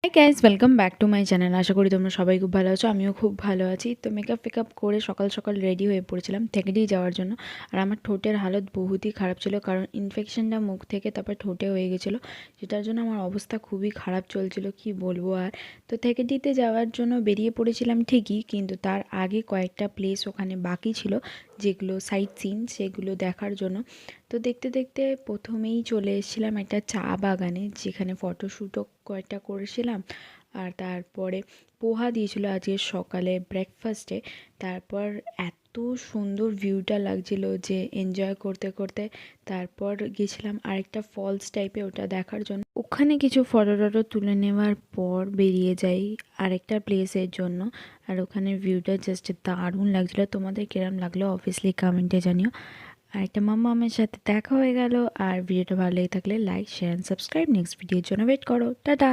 High guys, welcome back to my channel. আশা করি তোমরা সবাই খুব ভালো আছো। আমিও খুব ভালো আছি। তো মেকআপ করে সকাল সকাল রেডি হয়ে পড়েছিলাম থেকেডি যাওয়ার জন্য। আর আমার ঠোঁটের হালত বহুতই খারাপ ছিল, কারণ ইনফেকশনটা মুখ থেকে তারপর ঠোঁটে হয়ে গেছিলো, যেটার জন্য আমার অবস্থা খুবই খারাপ চলছিল, কি বলবো আর। তো থেকেডিতে যাওয়ার জন্য বেরিয়ে পড়েছিলাম ঠিকই, কিন্তু তার আগে কয়েকটা প্লেস ওখানে বাকি ছিল, যেগুলো সাইট সিন, সেগুলো দেখার জন্য। তো দেখতে দেখতে প্রথমেই চলে এসেছিলাম একটা চা বাগানে, যেখানে ফটোশ্যুটও কয়েকটা করেছিলাম। আর তারপরে পোহা দিয়েছিল আজকে সকালে ব্রেকফাস্টে। তারপর এত সুন্দর ভিউটা লাগছিল যে এনজয় করতে করতে তারপর গেছিলাম আরেকটা ফলস টাইপে, ওটা দেখার জন্য। ওখানে কিছু ফটো টটো তুলে নেওয়ার পর বেরিয়ে যাই আরেকটা প্লেসের জন্য। আর ওখানে ভিউটা জাস্ট দারুণ লাগছিলো। তোমাদের কিরম লাগলো অবভিয়াসলি কমেন্টে জানিও। আর একটা মাম্মা আমার সাথে দেখা হয়ে গেল। আর ভিডিওটা ভালো লেগে থাকলে like, share and subscribe. Next ভিডিওর জন্য ওয়েট করো। টাটা।